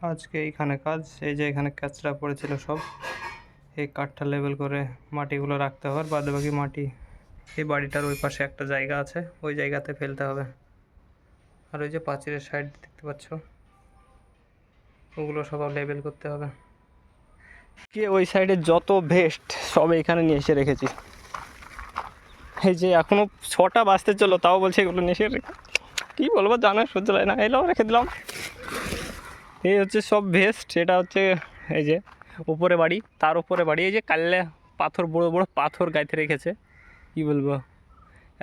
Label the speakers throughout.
Speaker 1: আজকে এইখানে কাজ, এই যে এখানে কাঁচরা পড়েছিল সব, এই কাঠটা লেবেল করে মাটিগুলো রাখতে হবে, আর বাদবাকি মাটি এই বাড়িটার ওই পাশে একটা জায়গা আছে, ওই জায়গাতে ফেলতে হবে। আর ওই যে পাঁচিলের সাইড দেখতে পাচ্ছ, ওগুলো সব লেবেল করতে হবে। কি ওই সাইডে যত ভেস্ট সব এখানে নিয়ে এসে রেখেছি। এই যে এখনো 6টা বাজতে চলো, তাও বলছে এগুলো নিয়ে এসে রেখে, কী বলবো জানা সহ্য হয় না, এলাও রেখে দিলাম। এই হচ্ছে সব ভেস্ট, এটা হচ্ছে এই যে উপরে বাড়ি, তার উপরে বাড়ি, এই যে কাল্লে পাথর, বড় বড় পাথর গাইতে রেখেছে, কি বলবো,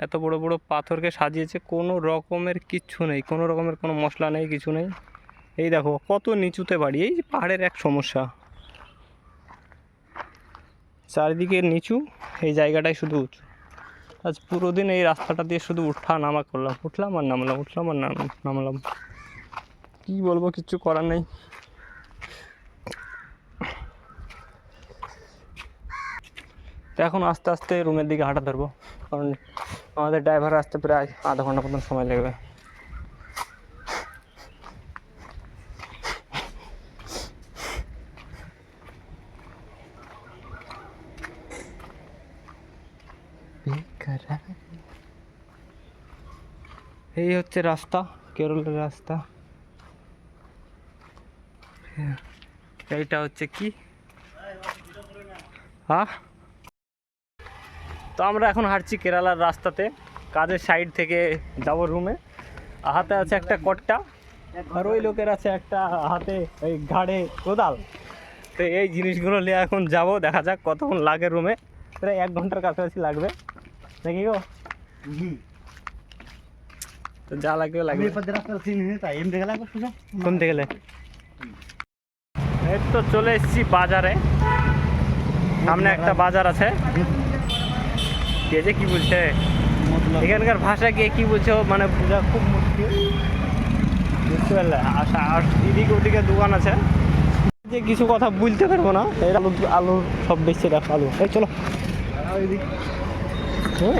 Speaker 1: এত বড় বড় পাথরকে সাজিয়েছে, কোনো রকমের কিচ্ছু নেই, কোনো রকমের কোনো মশলা নেই, কিছু নেই। এই দেখো কত নিচুতে বাড়ি, এই যে পাহাড়ের এক সমস্যা, চারিদিকে নিচু, এই জায়গাটাই শুধু উঁচু। আজ পুরো দিন এই রাস্তাটা দিয়ে শুধু উঠা নামা করলাম, উঠলাম আর নামলাম, উঠলাম আর নামলাম, কী বলবো, কিচ্ছু করার নেই। তো এখন আস্তে আস্তে রুমের দিকে হাঁটা ধরবো, কারণ আমাদের ড্রাইভার আসতে প্রায় আধা ঘন্টা মতন সময় লাগবে। এই হচ্ছে রাস্তা, কেরলের রাস্তা। এইটা হচ্ছে কি, হ্যাঁ, তো আমরা এখন হাঁটছি কেরালার রাস্তাতে, কাজের সাইড থেকে যাব রুমে। হাতে আছে একটা কট্টা, আর ওই লোকের আছে একটা হাতে ওই ঘাড়ে কোদাল। তো এই জিনিসগুলো নিয়ে এখন যাব, দেখা যাক কতক্ষণ লাগে রুমে, প্রায় 1 ঘন্টার কাছাকাছি লাগবে নাকি গো। তো যা লাগবে লাগবে। কোনতে গেলে? এই তো চলে এসেছি বাজারে, সামনে একটা বাজার আছে। কে যে কি বলছে এখানকার ভাষা, কে কি বলছে মানে বোঝা খুব মুশকিল, বুঝতে পারলে। আর এদিকে ওদিকে দোকান আছে, যে কিছু কথা বলতে পারবো না। এই আলু আলু সব বেশি দেখো, আলু। এই চলো,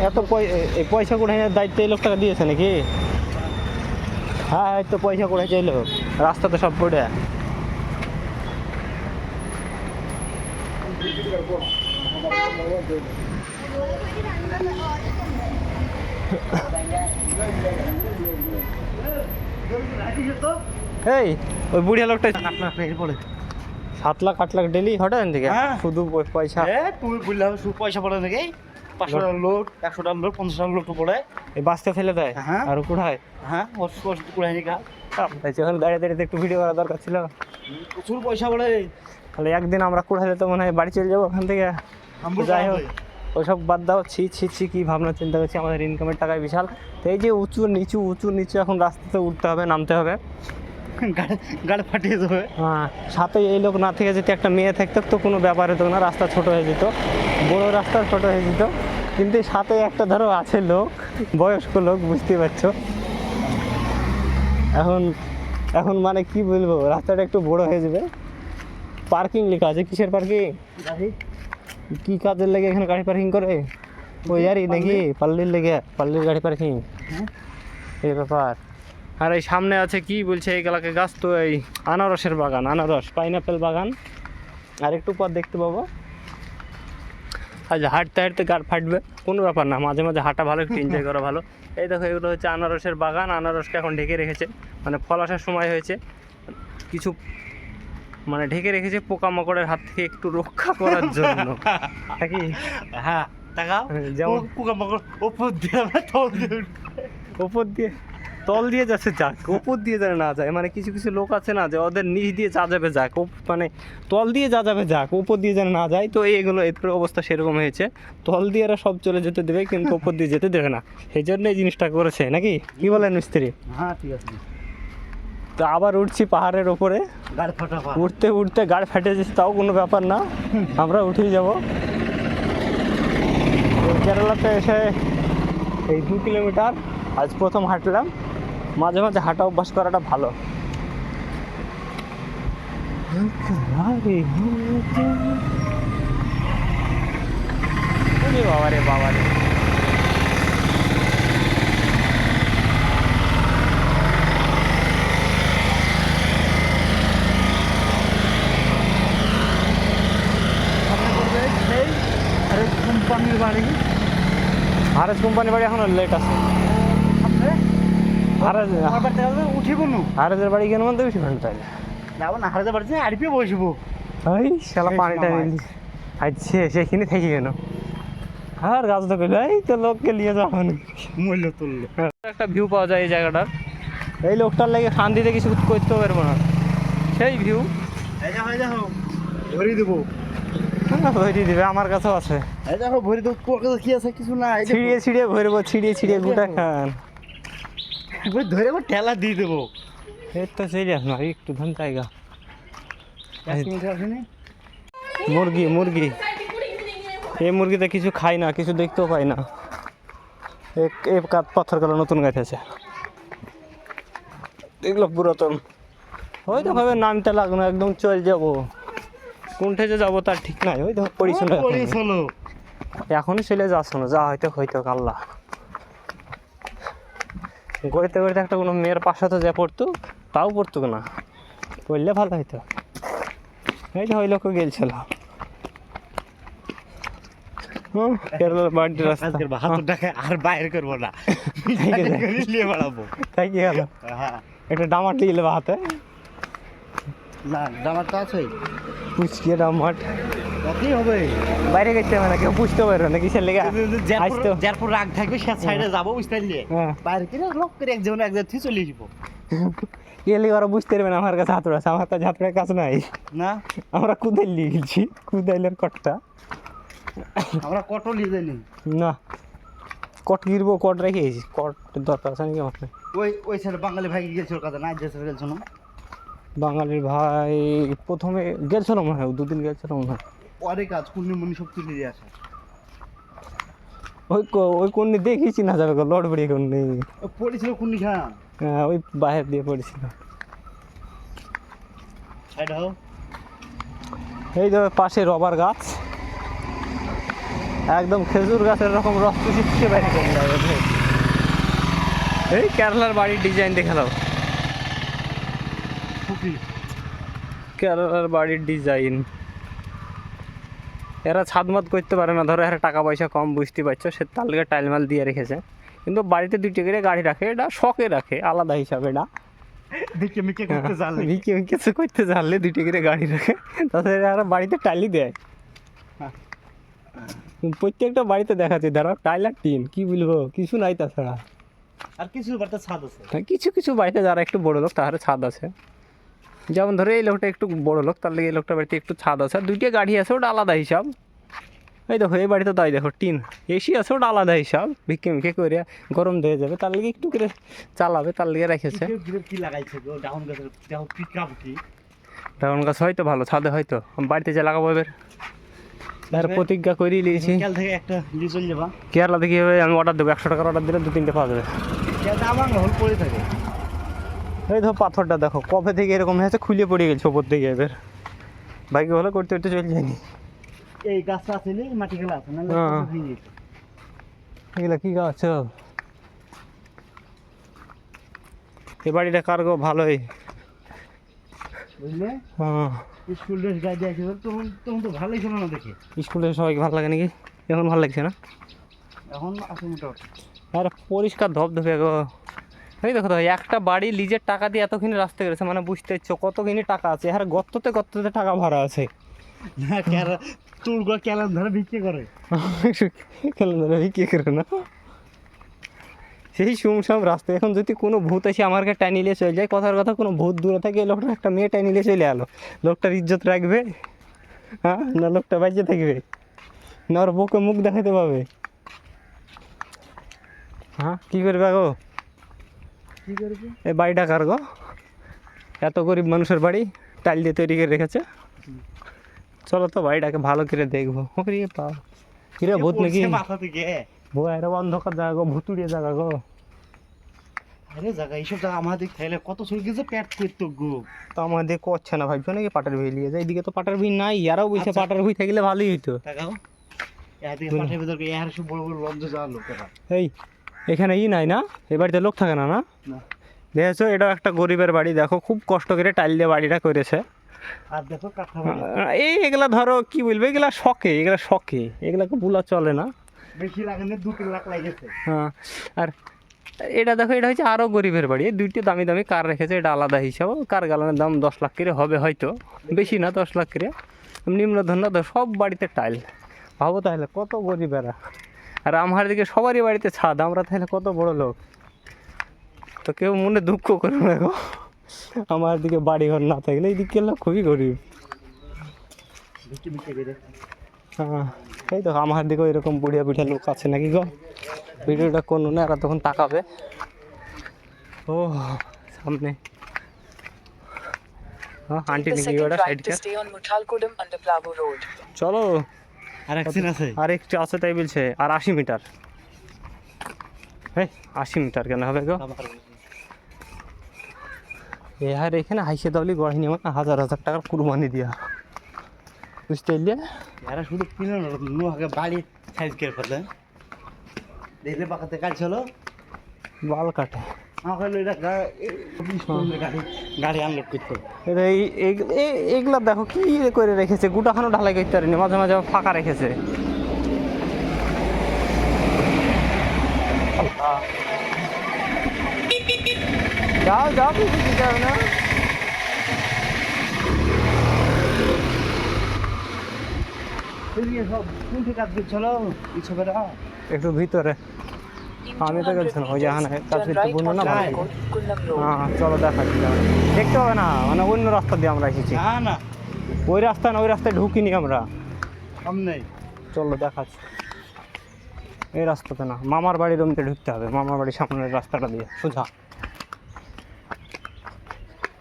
Speaker 1: এত পয়সা কোথায় দায়িত্ব এই লোকটাকে দিয়েছে নাকি? হ্যাঁ, এই তো পয়সা কোথায় চাইলো, রাস্তাতে সব পড়ে। এই ওই বুড়িয়া লোকটা 7 লাখ 8 লাখ ডেলি হঠাৎ থেকে, শুধু পয়সা।
Speaker 2: তুমি বললে হবে শুধু পয়সা পড়ে নাকি? 500 টাকার লোড, 100 টাকার লোড, 50 টাকার লোড পড়ে
Speaker 1: এই বাসকে ফেলে দেয়।
Speaker 2: হ্যাঁ,
Speaker 1: আর কোথায়?
Speaker 2: হ্যাঁ, কুড়াই নিকা
Speaker 1: এখন দাঁড়িয়ে দাঁড়িয়ে একটু ভিডিও করা দরকার ছিল,
Speaker 2: প্রচুর পয়সা পড়ে।
Speaker 1: তাহলে একদিন আমরা কুড়াইলে তো মনে হয় বাড়ি চলে যাবো ওখান থেকে। যাই হোক, ওইসব বাদ দাও, ছি ছি ছি, কী ভাবনা চিন্তা করছি, আমাদের ইনকামের টাকায় বিশাল। তো এই যে উঁচু নিচু উঁচু নিচু, এখন রাস্তাতে উঠতে হবে, নামতে হবে,
Speaker 2: গাড়ি ফাটিয়ে যাবে।
Speaker 1: হ্যাঁ, সাথে এই লোক না থেকে যদি একটা মেয়ে থাকতো তো কোনো ব্যাপার হতো না, রাস্তা ছোট হয়ে যেত, বড় রাস্তা ছোট হয়ে যেত। কিন্তু সাথে একটা ধরো আছে লোক, বয়স্ক লোক, বুঝতে পারছো। এখন এখন মানে কি বলবো, রাস্তাটা একটু বড় হয়ে যাবে। পার্কিং লেখা আছে, কিসের পার্কিং, কি কাজের লেগে এখানে গাড়ি পার্কিং করে? ওই আরই নাকি পাল্লির লেগে, পাল্লির গাড়ি পার্কিং, এই ব্যাপার। আর এই সামনে আছে কি বলছে এই এলাকায় গাছ, তো এই আনারসের বাগান, আনারস পাইনাপেল বাগান। আর একটু পর দেখতে পাবো। আচ্ছা, হাঁটতে হাঁটতে গাড় ফাটবে, কোনো ব্যাপার না, মাঝে মাঝে হাঁটা ভালো, একটু এনজয় করা ভালো। এই দেখো, এগুলো হচ্ছে আনারসের বাগান, আনারসকে এখন ঢেকে রেখেছে, মানে ফল আসার সময় হয়েছে, কিছু মানে ঢেকে রেখেছে পোকামাকড়ের হাত থেকে একটু রক্ষা করার জন্য নাকি।
Speaker 2: হ্যাঁ, টাকা
Speaker 1: যেমন
Speaker 2: পোকামাকড় ওপর দিয়ে
Speaker 1: ওপর দিয়ে তল দিয়ে যাচ্ছে যাক, ওপর দিয়ে যেন না যায়, মানে কিছু কিছু লোক আছে না যে ওদের নিচ দিয়ে যা যাবে যাক, মানে তল দিয়ে যা যাবে যাক, ওপর দিয়ে যেন না যায়। তো এইগুলো এদের অবস্থা সেরকম হয়েছে, তল দিয়ে এরা সব চলে যেতে দেবে কিন্তু ওপর দিয়ে যেতে দেবে না, সেই জন্য এই জিনিসটা করেছে নাকি, কি বলেন মিস্ত্রি?
Speaker 2: হ্যাঁ, ঠিক আছে।
Speaker 1: তো আবার উঠছি পাহাড়ের ওপরে,
Speaker 2: গাড়ি ফাটা,
Speaker 1: উঠতে উঠতে গাড়ি ফাটে যাচ্ছে, তাও কোনো ব্যাপার না, আমরা উঠেই যাব। কেরালাতে এসে এই 2 কিলোমিটার আজ প্রথম হাঁটলাম, মাঝে মাঝে হাঁটা অভ্যাস করাটা ভালো। বাবারে বাবারে,
Speaker 2: বাড়ি
Speaker 1: আরএস কোম্পানি বাড়ি এখন লেট আছে। আরএস
Speaker 2: উঠিব নু
Speaker 1: আরএসের বাড়ি কেন মধ্যে বেশি ঘন্টা তাই
Speaker 2: যাবো না হারাতে পারছি আড়িপে বসবো
Speaker 1: ওই শালা
Speaker 2: বেশ
Speaker 1: পানিটা
Speaker 2: মামা।
Speaker 1: নিলি আচ্ছা সেখানে থেকে গেল আর গাছ তো কইলো এই তো লোককে নিয়ে যাবো না।
Speaker 2: মূল্য তুললো
Speaker 1: একটা ভিউ পাওয়া যায় এই জায়গাটার। এই লোকটার লেগে শান্তিতে কিছু করতে পারবো না, সেই ভিউ
Speaker 2: এই দেখো ভরি দেবো
Speaker 1: ভরি দিবে। আমার কাছেও আছে,
Speaker 2: এই দেখো ভরি দেবো তোর কাছে কি আছে কিছু না
Speaker 1: ছিড়িয়ে ছিড়িয়ে ভরবো, ছিড়িয়ে ছিড়িয়ে গোটা খান।
Speaker 2: ধরে ঠেলা দিয়ে দেবো
Speaker 1: এই তো সিরিয়াস না, একটু ধান জায়গা।
Speaker 2: 1 মিনিট আসেনি
Speaker 1: মুরগি মুরগি এই মুরগিতে কিছু খাই না, কিছু দেখতেও পাই না। এক কাত পাথর কালো নতুন গাছ আছে, এগুলো পুরাতন। ওই তো ভাবে নামতে লাগলো, একদম চল যাবো, কোনঠে যে যাবো তার ঠিক নাই। ওই দেখো পড়িছিল,
Speaker 2: চলো
Speaker 1: এখনই চলে যাচ্ছ না, যা হয়তো হইতো আল্লাহ। গড়িতে গড়িতে একটা কোনো মেয়ের পাশে তো যা পড়তো, তাও পড়তো না, পড়লে ভালো হইতো। এই যে ওই লোক গেলছিল কেরলার বাড়ির রাস্তা।
Speaker 2: আজকের 72 টাকা আর বাইরে করবো না, নিয়ে বাড়াবো।
Speaker 1: তাই কি গেল,
Speaker 2: হ্যাঁ
Speaker 1: একটা ডামাট দিলে হাতে,
Speaker 2: না দামার তো আছে
Speaker 1: পুচকিয়ে ডামাট
Speaker 2: কতই হবে
Speaker 1: বাইরে গেছে, মানে কেউ বুঝতে পারবে না কিসের লেগে আসতো।
Speaker 2: যারপর রাগ থাকবে সে সাইডে যাবো বুঝতে পারলে
Speaker 1: হ্যাঁ
Speaker 2: বাইরে কিনে লোক করে একজন থেকে চলে যাবো
Speaker 1: গেলে ওরা বুঝতে পারবে না আমার কাছে হাতুড় আছে, আমার কাছে হাতুড়ের কাছে নাই।
Speaker 2: না
Speaker 1: আমরা কুদাইল নিয়ে গেছি, কুদাইলের কটটা।
Speaker 2: আমরা কত নিয়ে যাইনি
Speaker 1: না কট গিরবো, কট রেখে গেছি, কট দরকার আছে নাকি আমার?
Speaker 2: ওই সাইডে বাঙালি ভাই গেছিল কথা না যে সাইডে গেছিল
Speaker 1: বাঙালির ভাই প্রথমে গেছিল মনে হয়, দুদিন গেছিল মনে হয়।
Speaker 2: পরে কাজ কুন্নি মুন্নি সব তুলে দিয়ে আসে
Speaker 1: ওই কোন দেখিছি না যাবে, লড় বেড়িয়ে কোন
Speaker 2: পড়েছিল কুন্নি খান
Speaker 1: ওই বাহির দিয়ে পড়েছিল।
Speaker 2: সাইড হও
Speaker 1: এই যে পাশে রবার গাছ, একদম খেজুর গাছের রকম রস চুষে বাইরে করে দেয়। এই কেরালার বাড়ির ডিজাইন দেখালাম,
Speaker 2: খুবই
Speaker 1: কেরালার বাড়ির ডিজাইন। এরা ছাদ মাদ করতে পারে না, ধরো এরা টাকা পয়সা কম, বুঝতে পারছো, সে তার লেগে টাইল মাল দিয়ে রেখেছে। কিন্তু বাড়িতে 2টি করে গাড়ি রাখে, এটা শখে রাখে আলাদা হিসাবে। এটা
Speaker 2: দিকে মিকে করতে জানলে
Speaker 1: কিছু করতে জানলে 2টি করে গাড়ি রাখে, তাছাড়া এরা বাড়িতে টাইলই দেয়। প্রত্যেকটা বাড়িতে দেখাচ্ছে ধরো টাইল আর টিন, কি বলবো, কিছু নাই তাছাড়া।
Speaker 2: আর কিছু বাড়তে ছাদ আছে
Speaker 1: কিছু কিছু বাড়িতে যারা একটু বড় লোক তাহারে ছাদ আছে, যেমন ধরো এই লোকটা একটু বড় লোক, তার লেগে এই লোকটার বাড়িতে একটু ছাদ আছে, আর 2টি গাড়ি আছে, ওটা আলাদা হিসাব। এই দেখো এই বাড়িতে তাই দেখো টিন, এসি আছে, ওটা আলাদা হিসাব, ভিক্ষে মিক্ষে করে গরম দিয়ে যাবে, তার লেগে একটু করে চালাবে, তার লেগে রেখেছে।
Speaker 2: কি লাগাইছে গো ডাউন গাছের দেখো পিকআপ কি
Speaker 1: ড্রাগন গাছ হয়তো ভালো, ছাদে হয়তো বাড়িতে যে লাগাবো এবার, তার প্রতিজ্ঞা করিয়ে নিয়েছি।
Speaker 2: কাল থেকে একটা নিয়ে চলে যাবা
Speaker 1: কেরালাতে কী হবে, আমি অর্ডার দেবো, 100 টাকার অর্ডার দিলে 2-3টে পাওয়া যাবে।
Speaker 2: আমার হল পড়ে থাকে
Speaker 1: এই ধর পাথরটা দেখো কবে থেকে এরকম হয়েছে, খুলে পড়ে গেছে ওপর থেকে, এবার বাইকে হলে করতে করতে চলে যায়নি।
Speaker 2: এই গাছটা আছে না মাটি গেলা আছে না
Speaker 1: হ্যাঁ। এগুলা কি গাছ? এই বাড়িটা কার গো, ভালোই।
Speaker 2: বুঝলে
Speaker 1: হ্যাঁ
Speaker 2: স্কুল ড্রেস গাড়ি আছে তখন তখন তো ভালোই শোনো না দেখে
Speaker 1: স্কুলে সবাইকে ভালো লাগে নাকি? এখন ভালো লাগছে না,
Speaker 2: এখন আছে মোটামুটি
Speaker 1: আর পরিষ্কার ধপধপে গো। এই দেখো তো একটা বাড়ি লিজের টাকা দিয়ে এতখানি রাস্তা করেছে, মানে বুঝতে পারছো কতখানি টাকা আছে। আর গর্ততে গর্ততে টাকা ভরা আছে।
Speaker 2: না তোর গো কেলান ধরে বিক্রি করে
Speaker 1: বিক্রি করে না, সেই শুমসাম রাস্তা। এখন যদি কোনো ভূত এসে আমাকে টানি নিয়ে চলে যায়, কথার কথা কোনো ভূত দূরে থাকে, এই লোকটা একটা মেয়ে টানি নিয়ে চলে এলো, লোকটার ইজ্জত রাখবে? হ্যাঁ, না লোকটা বাজে থাকবে, না ওর বউকে মুখ দেখাতে পাবে? হ্যাঁ কী করবে গো?
Speaker 2: কি করবে
Speaker 1: এই বাড়িটা কার গো? এত গরিব মানুষের বাড়ি, টাইল দিয়ে তৈরি করে রেখেছে। চলো তো বাড়িটাকে ভালো করে দেখবো। ওরে পা কিরে ভূত নাকি?
Speaker 2: মাথা থেকে
Speaker 1: বউ আরে অন্ধকার জায়গা গো, ভুতুড়িয়ে জায়গা গো।
Speaker 2: আরে জায়গা এইসব জায়গা আমাদের খাইলে কত চলে গেছে পেট করতো গো।
Speaker 1: তো আমাদের করছে না, ভাবছো নাকি পাটার ভিড় নিয়ে যায়? এইদিকে তো পাটার ভিড় নাই, ইয়ারাও বলছে
Speaker 2: আচ্ছা।
Speaker 1: পাটার ভিড় থাকলে ভালোই হইতো।
Speaker 2: দেখাও এদিকে পাটের ভিতর এর সব বড় বড় লঞ্চ যাওয়ার লোকেরা
Speaker 1: এই এখানে নাই না, এই বাড়িতে লোক থাকে না? না
Speaker 2: না
Speaker 1: দেখেছো, এটাও একটা গরিবের বাড়ি, দেখো খুব কষ্ট করে টাইল দিয়ে বাড়িটা করেছে।
Speaker 2: আর দেখো কাঠা বাড়ি
Speaker 1: এগুলা ধরো কি বলবো, এগুলা শখে, এগুলা শখে, এগুলাকে বলা চলে না।
Speaker 2: বেশি লাগে না, 2-3 লাখ লাগেছে।
Speaker 1: হ্যাঁ, আর এটা দেখো, এটা হচ্ছে আরও গরিবের বাড়ি। এই দুইটি দামি দামি কার রেখেছে, এটা আলাদা হিসাব। কার গালানের দাম 10 লাখ করে হবে হয়তো, বেশি না, 10 লাখ করে। নিম্নধন্য সব বাড়িতে টাইল। ভাবো তাহলে কত গরিবেরা। আর আমার দিকে সবারই বাড়িতে ছাদ, আমরা তাহলে কত বড় লোক। তো কেউ মনে দুঃখ করবে না গো, আমার দিকে বাড়ি ঘর না থাকলে। এই দিকে লোক খুবই গরিব। হ্যাঁ, এই তো আমার দিকেও এরকম বুড়িয়া পিঠা লোক আছে নাকি গো। ভিডিওটা কোন না, এরা তখন তাকাবে। ও সামনে হ্যাঁ, আন্টি
Speaker 3: The
Speaker 1: নাকি
Speaker 3: second
Speaker 1: ওটা
Speaker 3: right
Speaker 1: side
Speaker 3: to stay on Muthalkodam under Plavo Road.
Speaker 1: চলো।
Speaker 2: আর এক সিন আছে।
Speaker 1: আর একটু আছে তাই বলছে, আর 80 মিটার। হ্যাঁ, 80 মিটার কেন হবে গো। আর এখানে হাইসে দাবলি গড়াই নিয়ে 1000 টাকার কুরবানি দিয়া, বুঝতে পারলে।
Speaker 2: এরা শুধু কিনে নোহাকে বাড়ি সাইজ করে ফেলে, দেখলে পাকাতে কাজ হলো
Speaker 1: বাল কাটে।
Speaker 2: আমার হলো এটা গাড়ি গাড়ি আনলোড করতে।
Speaker 1: এটা এইগুলা দেখো কি করে রেখেছে, গোটাখানো ঢালাই করতে পারেনি, মাঝে মাঝে ফাঁকা রেখেছে। যাও যাও, কিছু যাবে না।
Speaker 2: সব কোন থেকে কাজ করছিল ইচ্ছাবেরা?
Speaker 1: একটু ভিতরে
Speaker 3: In
Speaker 1: আমি তো
Speaker 3: 200
Speaker 1: গেছিলাম ওই জাহানে,
Speaker 3: meters,
Speaker 1: কাছে
Speaker 3: turn
Speaker 1: একটু
Speaker 3: right
Speaker 1: বললো না
Speaker 3: onto
Speaker 1: ভাই।
Speaker 3: Malkot, Kunam Road.
Speaker 1: হ্যাঁ, চলো দেখাচ্ছি। দেখতে হবে না, মানে অন্য রাস্তা দিয়ে আমরা এসেছি।
Speaker 2: না না,
Speaker 1: ওই রাস্তা না, ওই রাস্তায় ঢুকিনি আমরা।
Speaker 2: সামনে
Speaker 1: চলো দেখাচ্ছি। এই রাস্তাতে না, মামার বাড়ির রুমতে ঢুকতে হবে। মামার বাড়ির সামনের রাস্তাটা দিয়ে সোজা।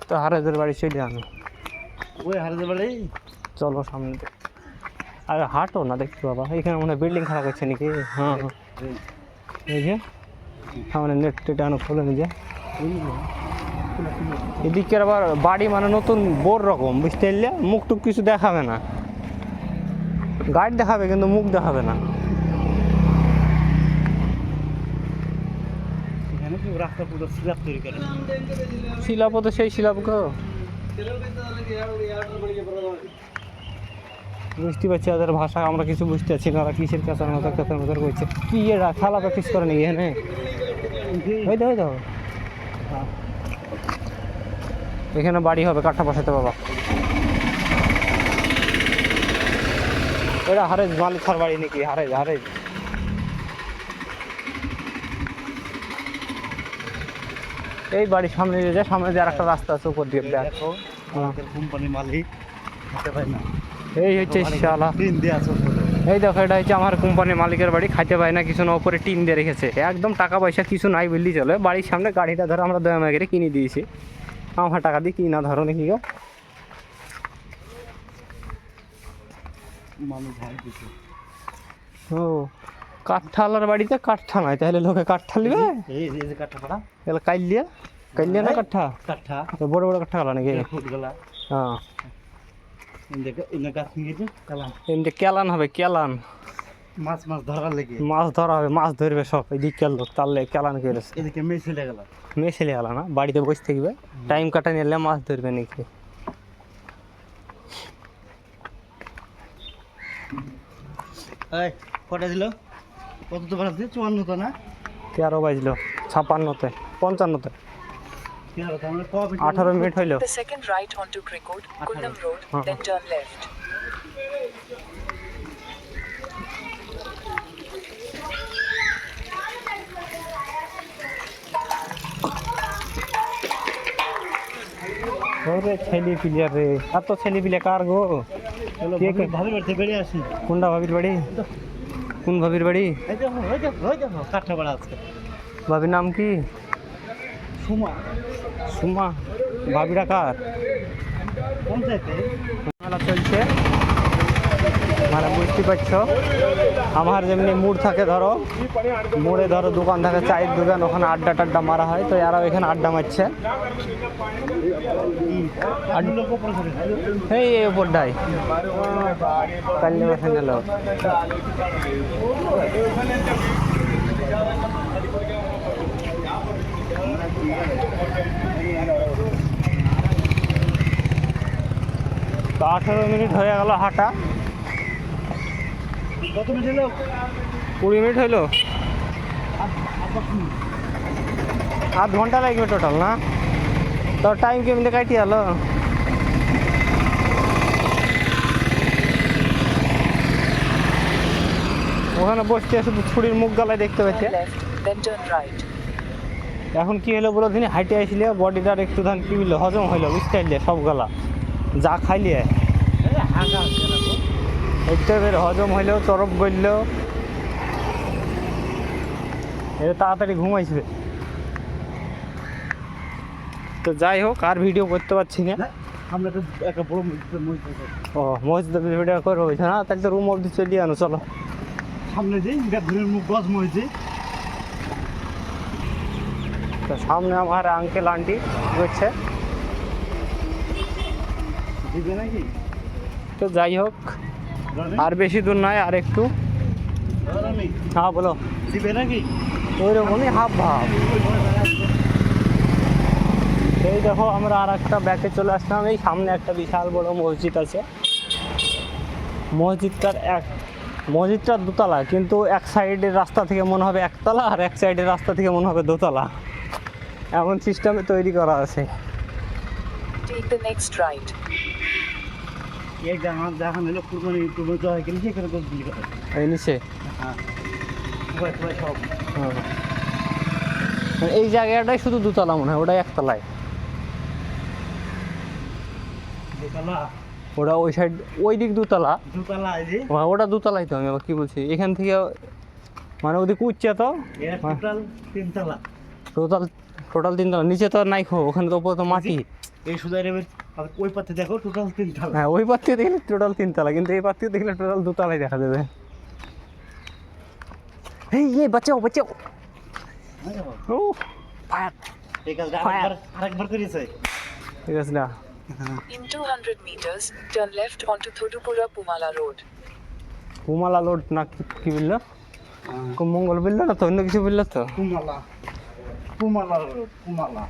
Speaker 1: তো হারেদের বাড়ি চলে আমি।
Speaker 2: ওই হারাতে পারে।
Speaker 1: চলো সামনে দিয়ে। আরে হাঁটো না, দেখতে বাবা, এখানে মনে হয় বিল্ডিং খারাপ হচ্ছে নাকি। হ্যাঁ, এই যে সামনে নেট টেট আনো খোলে নিজে। এদিকের আবার বাড়ি মানে নতুন বোর রকম, বুঝতে পারলে। মুখ টুক কিছু দেখাবে না, গাইড দেখাবে কিন্তু মুখ দেখাবে না।
Speaker 2: এখানে কি রাস্তা পুরো স্ল্যাব তৈরি করে?
Speaker 1: শিলাপো তো সেই শিলাপ গো, বুঝতে পারছি ওদের ভাষা, আমরা কিছু বুঝতে পারছি না। ওরা কিসের কাঁচার মতো করছে। কি এরা খেলা প্র্যাকটিস করে নাকি এখানে? ওই দাও, ওই দাও। এখানে বাড়ি হবে কাঠা বসাতে বাবা। এটা হারেজ মালিকার বাড়ি নাকি? Haaretz Haaretz. এই বাড়ির সামনে দিয়ে যায়, সামনে দিয়ে আর একটা রাস্তা আছে উপর দিয়ে।
Speaker 2: দেখো আমাদের কোম্পানির মালিক হতে পারে না,
Speaker 1: এই হচ্ছে শালা।
Speaker 2: টিন দিয়ে আছে উপরে।
Speaker 1: এই দেখো, এটা হচ্ছে আমার কোম্পানির মালিকের বাড়ি। খাইতে পায় না কিছু না, উপরে টিন দিয়ে রেখেছে। একদম টাকা পয়সা কিছু নাই বললেই চলে। বাড়ির সামনে গাড়িটা ধরো আমরা দয়া মাগেরে কিনে দিয়েছি। আমার টাকা দিয়ে কিনা, ধরো নাকি গো।
Speaker 2: মানুষ ভাই কিছু
Speaker 1: ও, কাঠঠালার বাড়িতে কাঠঠা নাই, তাহলে লোকে কাঠঠা নিবে।
Speaker 2: এই যে কাঠা পড়া
Speaker 1: এগুলো কাইলিয়া কাইলিয়া না কাঠঠা?
Speaker 2: কাঠা
Speaker 1: বড় বড় কাঠঠা গেল নাকি?
Speaker 2: ফুটগুলা
Speaker 1: হ্যাঁ,
Speaker 2: ইন্দে গাছ নিয়ে যে কালাম
Speaker 1: এমনি কেলান হবে, কেলান।
Speaker 2: মাছ মাছ ধরার লেগে
Speaker 1: মাছ ধরা হবে, মাছ ধরবে সব। এই দিকে লোক তাহলে কেলান করেছে।
Speaker 2: এদিকে মেয়ে চলে গেল।
Speaker 1: মেয়ে ছেলে গেল না, বাড়িতে বসে থাকবে, টাইম কাটা নিলে মাছ ধরবে নাকি।
Speaker 2: এই কটা দিল? কত তো বাড়াচ্ছে? 54 তো না?
Speaker 1: 13 বাজলো, 56তে, 55তে। 18 মিনিট হইলো।
Speaker 3: The second right onto Crickwood, Kunam Road, then turn left.
Speaker 1: ওরে ছেলে পিলিয়ার রে, এত ছেলে পিলিয়া কার গো? কে কে?
Speaker 2: ভাবির বাড়িতে বেরিয়ে আসি।
Speaker 1: কোনটা ভাবির বাড়ি? কোন ভাবির বাড়ি?
Speaker 2: এই দেখো, ওই দেখো, ওই দেখো, কাঠা পড়া আছে।
Speaker 1: ভাবির নাম কি?
Speaker 2: সুমা
Speaker 1: সুমা। ভাবিরা কার?
Speaker 2: পঞ্চায়েতে
Speaker 1: মেলা চলছে, মানে বুঝতে পারছো। আমার যেমনি মুড় থাকে, ধরো মুড়ে ধরো দোকান থাকে, চায়ের দোকান, ওখানে আড্ডা টাড্ডা মারা হয়। তো এরাও এখানে আড্ডা মারছে। এই ওপরটাই কাল্লি মাথা নিল। তো 18 মিনিট হয়ে গেল হাঁটা।
Speaker 2: কত মিনিট হলো?
Speaker 1: 20 মিনিট হইলো, আধ ঘন্টা লাগবে টোটাল না? তো টাইম কেমনি কাটি হলো? ওখানে বসতে শুধু ছুরির মুখ গালায় দেখতে
Speaker 3: Turn
Speaker 1: পাচ্ছে।
Speaker 3: left, then turn right.
Speaker 1: এখন কি হলো বলো দিন, হাইটে আসলে বডিটার একটু ধান কি হইলো, হজম হইলো বুঝতে পারলে সব গলা যা খাইলে একটু বের হজম হইলেও তরফ গড়লেও এটা তাড়াতাড়ি ঘুমাইছে। তো যাই হোক, আর ভিডিও করতে পারছি না।
Speaker 2: আমরা তো একটা বড় মসজিদ
Speaker 1: ও মসজিদ ভিডিও করবো বলছে না, তাহলে তো রুম অবধি চলিয়ে আনো চলো।
Speaker 2: সামনে যে গাছের মুখ গজ মসজিদ,
Speaker 1: তো সামনে আমার আঙ্কেল আন্টি করছে।
Speaker 2: দিবে নাকি?
Speaker 1: তো যাই হোক, আর বেশি দূর নয়, আর একটু।
Speaker 2: আমি
Speaker 1: হ্যাঁ বলো।
Speaker 2: দিবে নাকি?
Speaker 1: ওই রকমই হাফ ভাব। এই দেখো আমরা আর একটা ব্যাকে চলে আসলাম। এই সামনে একটা বিশাল বড় মসজিদ আছে। মসজিদটা দোতলা, কিন্তু এক সাইডের রাস্তা থেকে মনে হবে একতলা, আর এক সাইডের রাস্তা থেকে মনে হবে দোতলা, এমন সিস্টেমে তৈরি করা আছে।
Speaker 3: Take the next right.
Speaker 2: এই যখন হলো কুরবানি তো হয় কিন্তু এখানে গজগুলি করে।
Speaker 1: এই নিচে
Speaker 2: হ্যাঁ সব
Speaker 1: মানে এই জায়গাটাই শুধু দোতলা মনে হয়, ওটাই একতলায়।
Speaker 2: দোতলা,
Speaker 1: ওটা ওই সাইড ওই দিক দোতলা,
Speaker 2: দোতলা এই যে
Speaker 1: ওটা দোতলাই তো। আমি আবার কি বলছি, এখান থেকে মানে ওদিকে উঠছে তো
Speaker 2: এর টোটাল 3 তলা।
Speaker 1: টোটাল 3 তলা। নিচে তো নাই খো, ওখানে তো উপরে তো মাটি।
Speaker 2: এই সুদাই রেবে আর ওই পাতে দেখো টোটাল 3 তলা।
Speaker 1: হ্যাঁ ওই পার থেকে দেখলে টোটাল 3 তলা, কিন্তু এই পার থেকে দেখলে টোটাল দোতলাই দেখা যাবে। এই বাঁচাও বাঁচাও। ও ফায়ার।
Speaker 2: এই কাজটা আরেকবার করেছে।
Speaker 1: ঠিক আছে না?
Speaker 3: In 200 meters, turn left onto Thodupura Pumala Road.
Speaker 1: Pumala load না কি বললো? মঙ্গল বললো না তো, অন্য কিছু বললো তো।
Speaker 2: পুমালা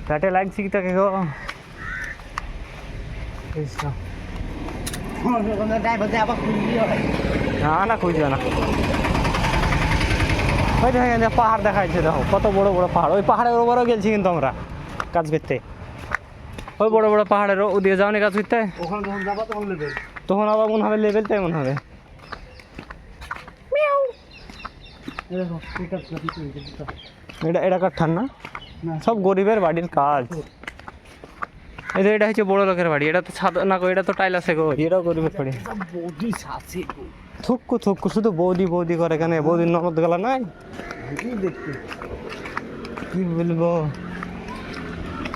Speaker 1: প্যাটে লাগছে কি তাকে গো?
Speaker 2: ড্রাইভার দিয়ে আবার খুঁজলি হয়।
Speaker 1: না খুঁজবে না। ওই দেখেন পাহাড় দেখা যাচ্ছে, দেখো কত বড় বড় পাহাড়। ওই পাহাড়ের ওপরেও গেছি কিন্তু আমরা কাজ করতে। ওই বড় বড় পাহাড়ের ওদিকে যাওনি কাজ করতে,
Speaker 2: ওখানে যখন যাবো তখন নেবে।
Speaker 1: তখন আবার মনে হবে লেভেল তাই মনে হবে। এটা কাঠান না, সব গরিবের বাড়ির কাজ। এই যে এটা হচ্ছে বড় লোকের বাড়ি, এটা তো ছাদ না গো, এটা তো টাইল আছে গো, এটাও গরিবের বাড়ি।
Speaker 2: বৌদি আছে
Speaker 1: থুক্কু শুধু বৌদি বৌদি করে, এখানে বৌদির ননদ গেলা নাই।
Speaker 2: দেখতে
Speaker 1: কি বলবো,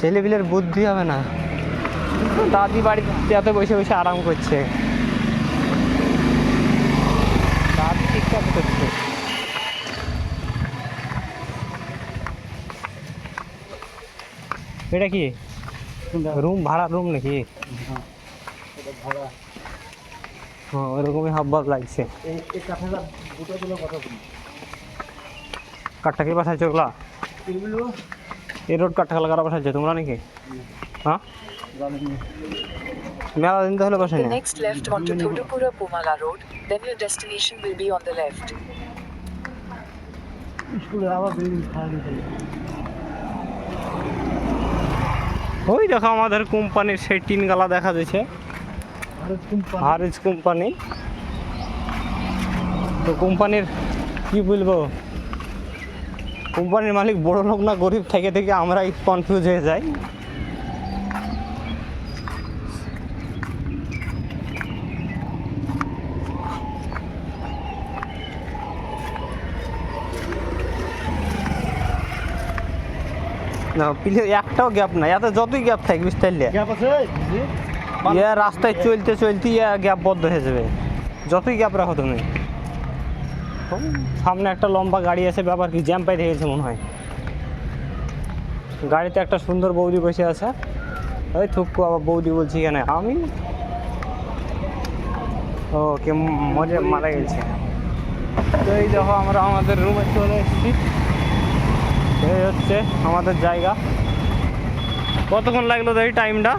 Speaker 1: ছেলেপিলের বুদ্ধি হবে না। দাদি বাড়িতে বসে বসে আরাম করছে, দাদি ঠিকঠাক করছে। এটা কি রুম, ভাড়া রুম নাকি? হ্যাঁ ওরকমই হাব ভাব লাগছে। কাঠটা কি বাসাইছো ওগুলা? এই রোড কাঠটা কারা বাসাইছো তোমরা নাকি? হ্যাঁ মেলা দিন তো হলে বাসাই
Speaker 3: The
Speaker 1: না।
Speaker 3: next left onto Thodupura Pumala Road, then your destination will be on the left.
Speaker 2: স্কুলে আবার বিল্ডিং খারাপ হয়ে
Speaker 1: ওই দেখো আমাদের কোম্পানির সেই টিন গালা দেখা যাচ্ছে, হারিজ কোম্পানি। তো কোম্পানির কি বলবো, কোম্পানির মালিক বড় লোক না গরিব থেকে থেকে আমরাই কনফিউজ হয়ে যাই। না প্লিজ একটাও গ্যাপ নাই, এত যতই গ্যাপ থাক বুঝতে পারলে
Speaker 2: গ্যাপ আছে
Speaker 1: ইয়া রাস্তায় চলতে চলতে ইয়া গ্যাপ বদ্ধ হয়ে যাবে, যতই গ্যাপ রাখো তুমি। সামনে একটা লম্বা গাড়ি আছে, ব্যাপার কি জ্যাম পাইতে গেছে মনে হয়। গাড়িতে একটা সুন্দর বৌদি বসে আছে। ওই থুক্কু আবার বৌদি বলছি কেন আমি, ও কে মজা মারা গেছে। তো এই দেখো আমরা আমাদের রুমে চলে এসেছি, এই হচ্ছে আমাদের জায়গা। কতক্ষণ লাগলো তো এই টাইমটা?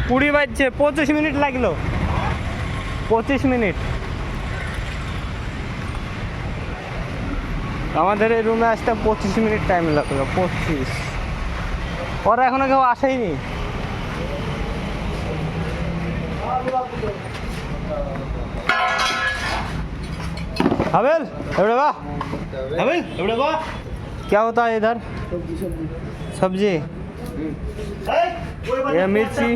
Speaker 1: 20 বাজছে, 25 মিনিট লাগলো। 25 মিনিট। আমাদের এই রুমে আসতে 25 মিনিট টাইম লাগলো। 25। ওরা এখনো কেউ আসেইনি। हावेल एवढे वाह
Speaker 2: হবে এবারে বা
Speaker 1: क्या होता है इधर? सब्जी
Speaker 2: এই ওই
Speaker 1: ये मिर्ची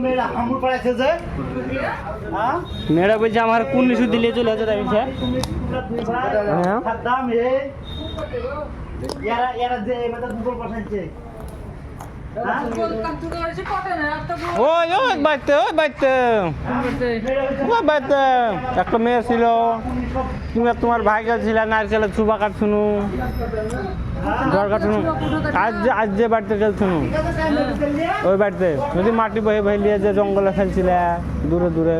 Speaker 2: মেয়েরা আমুর পড়াইছে যে হ্যাঁ
Speaker 1: मेरा बोल हमारे कुन निशु दिले चले जाता है सर হ্যাঁ
Speaker 2: খাদ্দাম এ यारा यारा যে মানে গুগল পাঠাইছে
Speaker 1: ওই ওই বাইতে ওই বাইতে একটা মেয়ে ছিল, তুমি আর তোমার ভাই ছিল নারকেলের চুপা কাটছুনু, দরকার শুনু আজ যে বাড়িতে গেলছুনু ওই বাড়িতে যদি মাটি বহে বহে নিয়ে যে জঙ্গলে ফেলছিলে দূরে দূরে।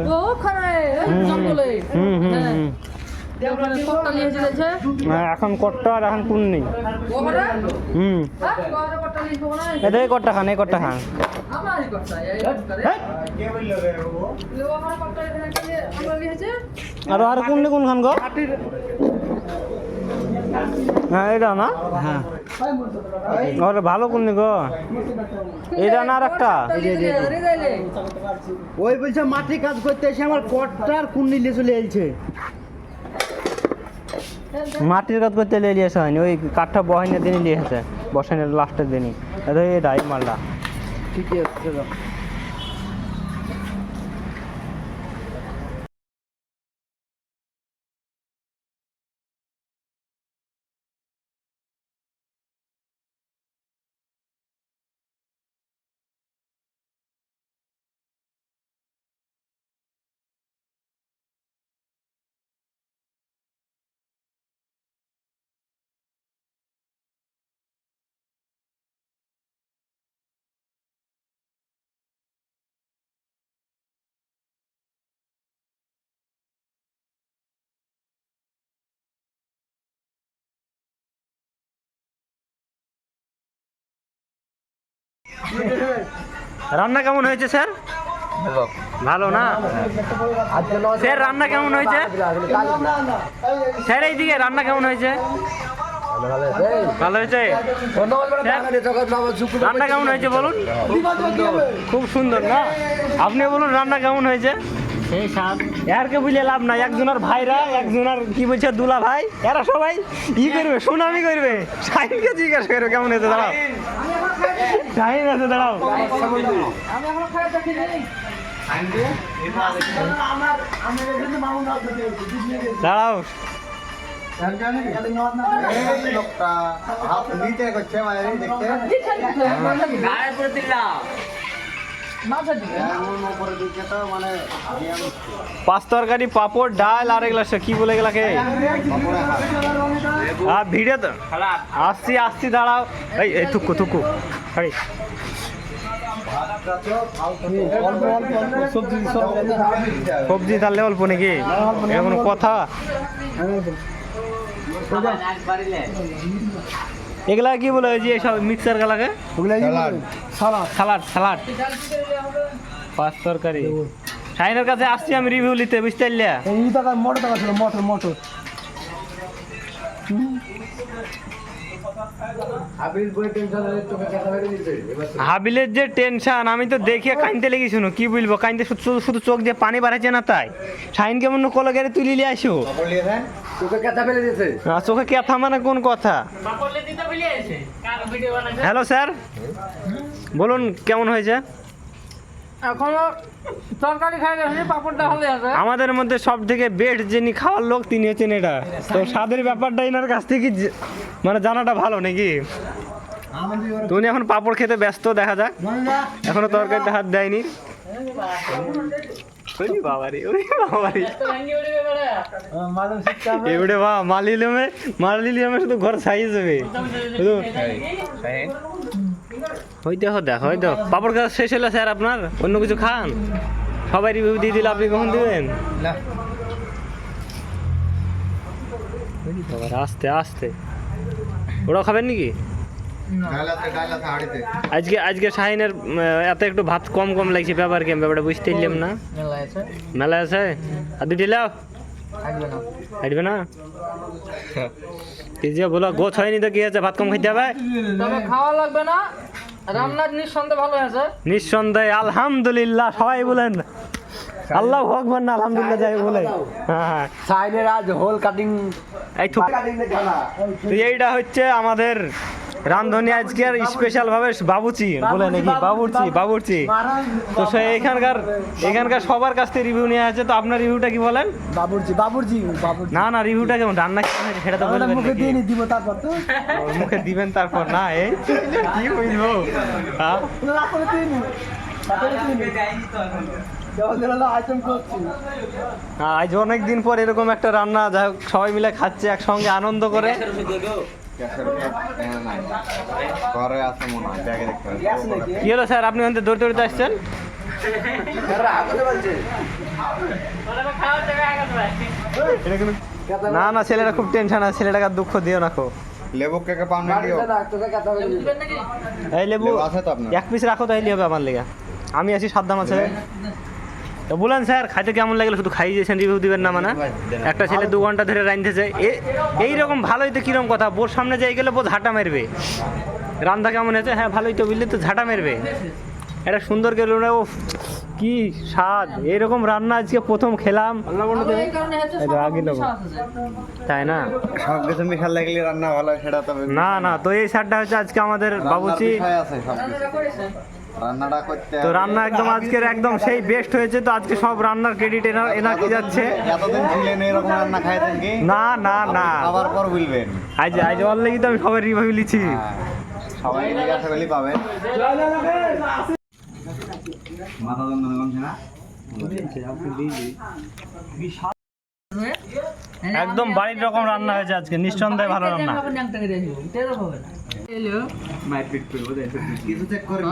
Speaker 1: হ্যাঁ এখন কট্টা আর এখন কোন নেই। এটাই কট্টা খান, এই কট্টা খান। আর আর কোন কোন খান গো? হ্যাঁ এটা না,
Speaker 2: হ্যাঁ
Speaker 1: আরে ভালো কোন গো? এটা না আর একটা
Speaker 2: ওই বলছে মাটি কাজ করতে এসে আমার কট্টার কুন্নি নিয়ে চলে এলছে।
Speaker 1: মাটির কাজ করতে লিয়ে আসা হয়নি, ওই কাঠটা বহাইনের দিনই নিয়ে এসেছে, বসাইনের লাস্টের দিনই। এটা এই মালটা
Speaker 2: ঠিকই আছে।
Speaker 1: রান্না কেমন হয়েছে স্যার? ভালো না স্যার? রান্না কেমন হয়েছে স্যার? এইদিকে রান্না কেমন হয়েছে? ভালো হয়েছে। রান্না কেমন হয়েছে বলুন? খুব সুন্দর না? আপনি বলুন রান্না কেমন হয়েছে? এরকে বুঝলে লাভ নাই, একজনের ভাইরা একজনের কি বলছে দুলা ভাই, এরা সবাই ই করবে, সুনামি করবে। শাহিনকে জিজ্ঞাসা করবে কেমন হয়েছে। দাঁড়াও, শাহিন আছে, দাঁড়াও। দাঁড়াও, পাঁচ তরকারি, পাপড়, ডাল আর এগুলা কি বলে এগুলাকে? ভিড়ে তো আসছি আসছি, দাঁড়াও। এই থুকু থুকু সবজি তাহলে অল্প নাকি? কোনো কথা? এগুলা কি বলে ওই যে সব মিক্সার গুলাকে? সালাড সালাড, পাঁচ তরকারি। শাহিনের কাছে আসছি আমি রিভিউ নিতে, বুঝতে পারলে?
Speaker 2: মোটর
Speaker 1: হাবিলের যে টেনশন আমি তো দেখে কাইনতে লেগেছি। কি বলবো, কাইনতে শুধু শুধু চোখ দিয়ে পানি বাড়াচ্ছে না তাই। শাহিন কেমন কলে গেলে তুলি নিয়ে আসো। চোখে কেথা মানে কোন কথা? হ্যালো স্যার, বলুন কেমন হয়েছে?
Speaker 4: এখনো তরকারি খাই গেছে, পাপড়টা ভালো আছে।
Speaker 1: আমাদের মধ্যে সব থেকে বেস্ট যিনি খাওয়ার লোক তিনি হচ্ছেন এটা। তো স্বাদের ব্যাপারটা এনার কাছ থেকে মানে জানাটা ভালো নাকি? তুমি এখন পাপড় খেতে ব্যস্ত দেখা যাক, এখনো তরকারিতে হাত দেয়নি। এবারে বা মালিলিমে শুধু ঘর সাইজ হবে হইতে দেখো হয়তো। পাপড় খাওয়া শেষ হলো স্যার আপনার? অন্য কিছু খান? সবাই রিভিউ দিয়ে দিলে আপনি কখন দিবেন? আস্তে আস্তে। ওরাও খাবেন নাকি? আজকে আজকে শাহিনের এত একটু ভাত কম কম লাগছে ব্যাপার কেম ব্যাপারটা বুঝতে পারলাম না।
Speaker 4: মেলা আছে
Speaker 1: মেলা আছে আর দুটি লাও
Speaker 4: আসবে না
Speaker 1: হাঁটবে না এই যে বলো গোছ হয়নি তো কি আছে ভাত কম খাইতে হবে
Speaker 4: তবে খাওয়া লাগবে না রান্নার নিঃসন্দেহে ভালো আছে
Speaker 1: নিঃসন্দেহে আলহামদুলিল্লাহ সবাই বলেন আল্লাহ ভগবান না আলহামদুলিল্লাহ যাই বলে হ্যাঁ
Speaker 2: সাইডের আজ হোল কাটিং
Speaker 1: এই তো এইটা হচ্ছে আমাদের রামধনী আজকের স্পেশাল ভাবে বাবুচি বলে নাকি বাবুর্চি তো সে এখানকার সবার কাছ থেকে রিভিউ নিয়ে আছে তো আপনার রিভিউটা কি বলেন
Speaker 2: বাবুর্চি
Speaker 1: না রিভিউটা কেমন রান্না কেমন হয়েছে সেটা তো বলবেন
Speaker 2: মুখে দিয়ে
Speaker 1: নাকি?
Speaker 2: দিব তারপর তো
Speaker 1: মুখে দিবেন তারপর না এই কি বুঝবো হ্যাঁ আজ অনেক দিন পর এরকম একটা রান্না যাই হোক সবাই মিলে খাচ্ছে একসঙ্গে আনন্দ করে কি হলো স্যার আপনি ওখান থেকে দৌড়তে দৌড়তে আসছেন না না ছেলেটা খুব টেনশন আছে ছেলেটাকে আর দুঃখ দিও না খো
Speaker 5: লেবু কেকে পান দিও
Speaker 1: এই লেবু
Speaker 5: লেবু আছে তো আপনার?
Speaker 1: এক পিস রাখো তাইলে হবে আমার লেগে আমি আছি সাদ্দাম আছে তো বলেন স্যার খাইতে কেমন লাগলো শুধু খাই দিয়েছেন রিভিউ দিবেন না মানে একটা ছেলে 2 ঘন্টা ধরে রাঁধতেছে এইরকম ভালোই তো কিরম কথা বোর সামনে যাই গেলে বোধ ঝাঁটা মারবে রান্না কেমন হয়েছে হ্যাঁ ভালোই তো বুঝলি তো ঝাঁটা মারবে এটা সুন্দর গেল না ও কি স্বাদ এইরকম রান্না আজকে প্রথম খেলাম
Speaker 4: এই কারণে হচ্ছে
Speaker 1: এই যে আগে নেবো। তাই না
Speaker 5: সব কিছু মিশাল লাগলে রান্না ভালো সেটা তবে
Speaker 1: না তো এই স্যারটা হচ্ছে আজকে আমাদের বাবুচি
Speaker 5: আছে সব কিছু রান্নাটা করতে
Speaker 1: তো রান্না একদম আজকের একদম সেই বেস্ট হয়েছে তো আজকে সব রান্নার ক্রেডিট এনাকে যাচ্ছে
Speaker 5: এতদিন ছিলেন এরকম রান্না খাইতেন কি
Speaker 1: না
Speaker 5: আবার পর বলবেন
Speaker 1: আজ অলরেডি তো আমি সবাই রিভিউ লিছি
Speaker 5: সবাই জিজ্ঞাসা করলেই পাবেন মাথা যন্ত্রণা কমছে না
Speaker 1: একদম বাড়ির রকম রান্না হয়েছে আজকে নিঃসন্দেহে ভালো রান্না
Speaker 4: হবে না
Speaker 5: কিছু চেক করে